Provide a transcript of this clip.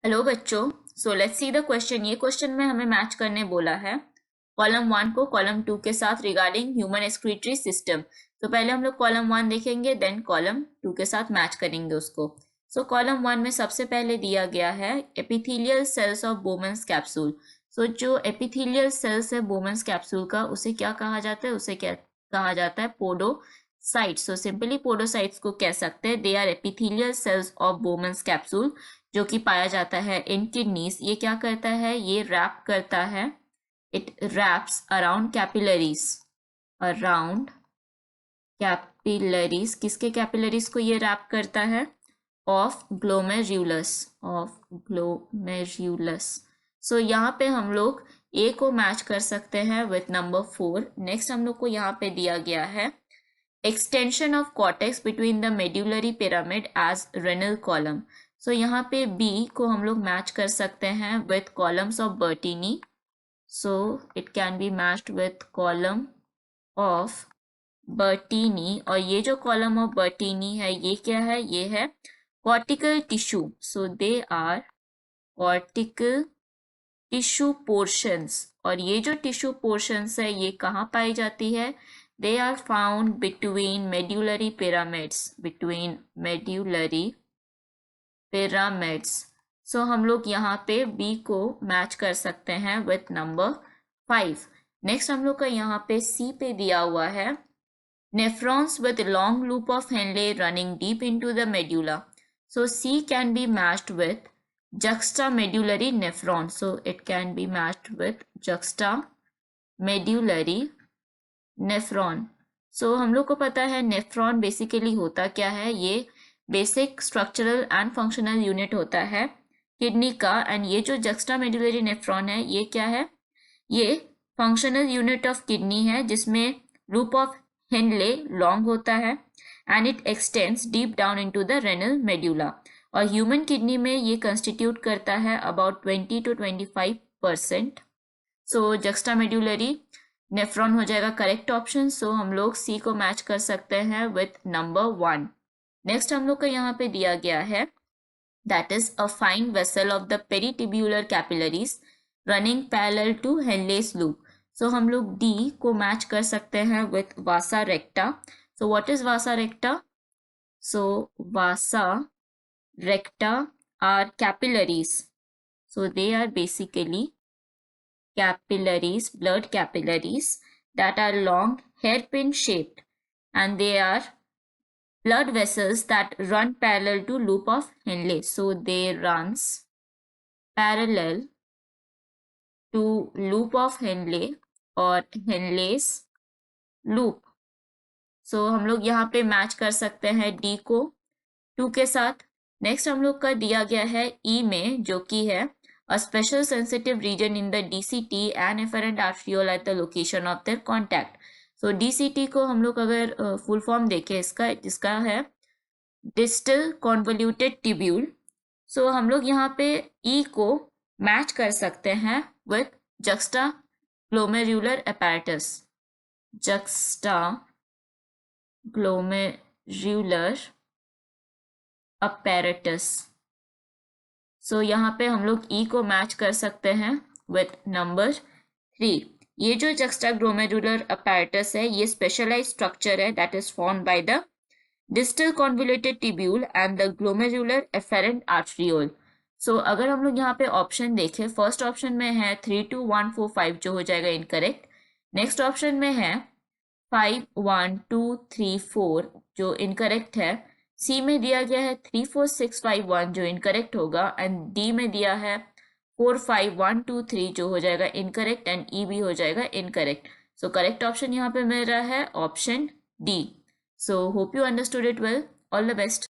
Hello बच्चों, so let's see the question. ये question में हमें मैच करने बोला है कॉलम 1 को कॉलम 2 के साथ रिगार्डिंग ह्यूमन एक्सक्रीटरी सिस्टम। तो पहले हम लोग कॉलम 1 देखेंगे, देन कॉलम 2 के साथ मैच करेंगे उसको। सो कॉलम 1 में सबसे पहले दिया गया है epithelial cells of Bowman's capsule. So जो एपिथेलियल सेल्स है बोमन्स कैप्सूल का, उसे क्या कहा जाता है? उसे क्या कहा जाता है? पोडोसाइट्स। सो सिंपली पोडोसाइट्स को कह सकते हैं they are epithelial cells of Bowman's capsule, जो कि पाया जाता है इन किडनीज। ये क्या करता है? ये रैप करता है, it wraps around capillaries, around capillaries. किसके कैपिलरीज को ये रैप करता है? Of glomerulus, of glomerulus. So यहाँ पे हम लोग ए को मैच कर सकते हैं विथ नंबर 4। नेक्स्ट हम लोग को यहाँ पे दिया गया है extension of cortex between the medullary pyramid as renal column. So यहाँ पे बी को हम लोग मैच कर सकते हैं with columns of बर्टीनी। So it can be matched with column of बर्टीनी। और ये जो कॉलम ऑफ बर्टीनी है, ये क्या है? ये है cortical tissue. So they are cortical tissue portions. और ये जो टिश्यू पोर्शंस है, ये कहाँ पाई जाती है? They are found between medullary pyramids, between medullary pyramids. So हम लोग यहाँ पे B को मैच कर सकते हैं with number 5. नेक्स्ट हम लोग का यहाँ पे C पे दिया हुआ है nephrons with long loop of Henle running deep into the medulla. So C can be matched with juxtamedullary nephron. So it can be matched with juxtamedullary nephron. So हम लोग को पता है नेफ्रॉन बेसिकली होता क्या है? ये basic structural and functional unit होता है किडनी का। एंड ये जो जक्स्टामेडुलरी नेफ्रॉन है, ये क्या है? ये फंक्शनल यूनिट ऑफ किडनी है, जिसमें लूप ऑफ हेनले लॉन्ग होता है and it extends deep down into the renal medulla. और ह्यूमन किडनी में ये कंस्टिट्यूट करता है अबाउट 20 to 25%। सो जक्स्टामेडुलरी नेफ्रॉन हो जाएगा करेक्ट ऑप्शन। सो हम लोग सी को मैच कर सकते हैं विथ नंबर 1। नेक्स्ट हम लोग का यहाँ पे दिया गया है that is a fine vessel of the peritubular capillaries running parallel to Henle's loop. So हम लोग डी को मैच कर सकते हैं with vasa recta. So what is vasa recta? So vasa recta are capillaries. So they are basically capillaries, blood capillaries that are long hairpin shaped, and they are blood vessels that run parallel to loop of Henle. So they runs parallel to loop of Henle और Henle's loop. So हम लोग यहाँ पे match कर सकते हैं D को 2 के साथ। नेक्स्ट हम लोग का दिया गया है E में, जो कि है a special sensitive region in the DCT and efferent arteriole at the location of their contact. So DCT को हम लोग अगर फुल फॉर्म देखें जिसका है distal convoluted tubule. So हम लोग यहाँ पे E को मैच कर सकते हैं with juxtaglomerular apparatus, juxtaglomerular apparatus. सो यहाँ पे हम लोग E को मैच कर सकते हैं विथ नंबर 3। ये जो जक्स्टाग्लोमेरुलर अपैरेटस है, ये स्पेशलाइज स्ट्रक्चर है that is formed by the distal convoluted tubule and the glomerular efferent arteriole. So अगर हम लोग यहाँ पे ऑप्शन देखें, फर्स्ट ऑप्शन में है 3 2 1 4 5, जो हो जाएगा इनकरेक्ट। नेक्स्ट ऑप्शन में है 5 1 2 3 4, जो इनकरेक्ट है। सी में दिया गया है 3 4 6 5 1, जो इनकरेक्ट होगा। एंड डी में दिया है 4 5 1 2 3, जो हो जाएगा इनकरेक्ट। एंड ई भी हो जाएगा इनकरेक्ट। सो करेक्ट ऑप्शन यहाँ पे मिल रहा है option D. So hope you understood it well. All the best.